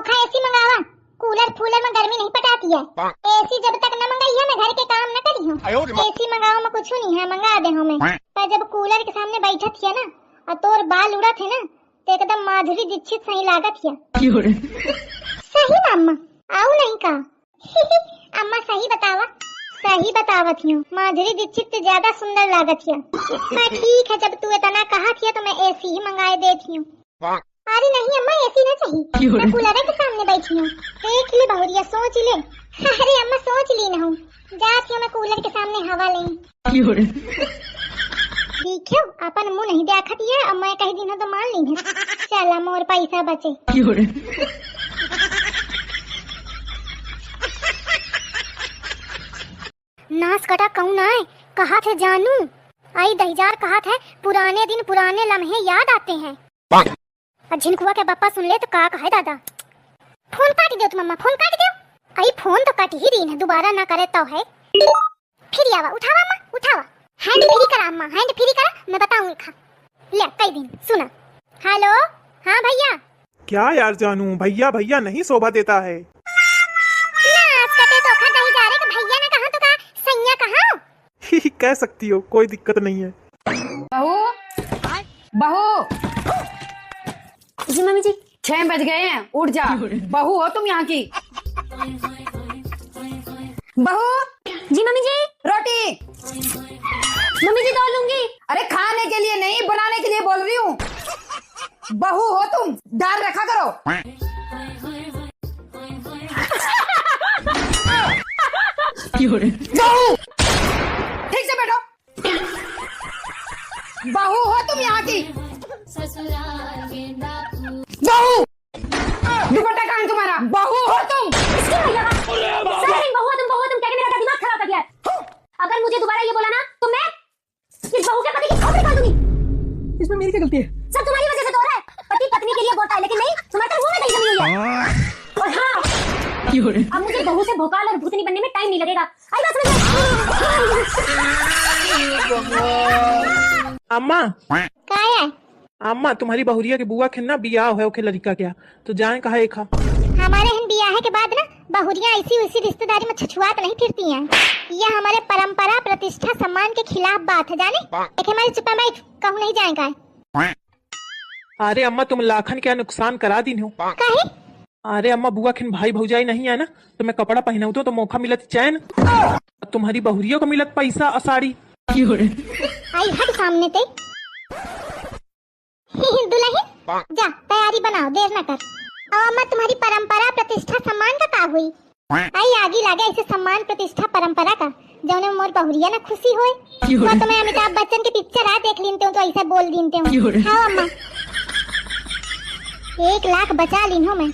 चोखा AC मंगावा, cooler फूलर में गर्मी नहीं पटाती है। एसी जब तक न मंगाई है मैं घर के काम न करी हूँ। एसी मंगाओ में कुछ नहीं है, मंगा दे हमें। पर जब कूलर के सामने बैठा थी ना और तोर बाल उड़ा थे ना तो एकदम माधुरी दीक्षित सही लागत है। सही ना अम्मा, आओ नहीं का अम्मा सही बतावा। सही बतावत हूँ, माधुरी दीक्षित से ज्यादा सुंदर लागत है। ठीक है, जब तू इतना कहा थी तो मैं एसी ही मंगाए देती हूँ। अरे नहीं अम्मा, एसी ना चाहिए, मैं कूलर के सामने बैठी हूँ। देख ले बहुरिया, सोच ले। अरे अम्मा सोच ली ना हूँ, जाती हूँ मैं कूलर के सामने हवा लें। ठीक है, अपन मुँह नहीं देखा है और मैं कही दिन तो मान ली है। चला मोर पैसा बचे। नाच कटा कौन आए, कहा थे जानू आई दहीजार, कहा थे पुराने दिन पुराने लम्हे याद आते हैं। झिनकुआ के पापा सुन ले तो का कहे दादा। फोन काट दो तुम अम्मा, फोन काट दो। आई फोन तो काट ही दी है, दोबारा ना करे तो है। फिर आवा, उठावा अम्मा उठावा। हैंड फ्री करा अम्मा, हैंड फ्री करा, मैं बताऊंगी खा ले कई दिन। सुना, हेलो, हाँ भैया। क्या यार जानू, भैया भैया नहीं शोभा देता है। कह सकती हो, कोई दिक्कत नहीं है। बहू बहू, जी मम्मी जी। 6 बज गए हैं, उठ जा। बहू हो तुम यहाँ की। बहू। जी मम्मी जी। रोटी मम्मी जी दो लूंगी। अरे खाने के लिए नहीं, बनाने के लिए बोल रही हूँ। बहू हो तुम, दाल रखा करो। बहू ठीक से बैठो। बहू हो तुम यहाँ की। बहू, दुपट्टा कहाँ है तुम्हारा? बहू हो तुम। तुम क्या मेरा दिमाग खराब कर दिया। अगर मुझे दोबारा ये बोला ना तो मैं इस बहू के पति की खोपड़ी काट दूंगी। इसमें मेरी क्या गलती है? सब तुम्हारी वजह से तो हो रहा है। पति पत्नी के लिए बोलता है, लेकिन नहीं, तुम्हारे तो मुंह में दही जमी हुई है। और हाँ, अब मुझे बहू से भोकाल और भूतनी बनने में टाइम नहीं लगेगा। आई बात समझ में? अम्मा क्या है? अम्मा, तुम्हारी बहुरिया के बुआ के ना बियाह है ओके लड़का क्या, तो जाए कहा एक। हमारे यहाँ बियाह के बाद ना बहुरियां ऐसी उसी रिश्तेदारी में छछुआत नहीं फिरती हैं। यह हमारे परंपरा प्रतिष्ठा सम्मान के खिलाफ बात है, जाने। एक हमारी चुप्पा मैं कहूँ नहीं जाएगा। अरे अम्मा, तुम लाखन क्या नुकसान करा दी हो। काहे? अरे अम्मा, बुआ खिन भाई भौजाई नहीं है ना, तो मैं कपड़ा पहनाऊ तो मौका मिलत चैन। तुम्हारी बहुरियों को मिलत पैसा और साड़ी। आई हट सामने ते। दुल्हन जा तैयारी बनाओ, देर न कर। और अम्मा, तुम्हारी परंपरा प्रतिष्ठा सम्मान का हुई? आई आगे लगे ऐसे सम्मान प्रतिष्ठा परंपरा का, जौने मोर बहुरिया ना खुशी होए। तो मैं अमिताभ बच्चन के पिक्चर आ देख लीनते हूँ तो ऐसा बोल दीनते हूँ। हाँ अम्मा, 1 लाख बचा ली हूँ मैं।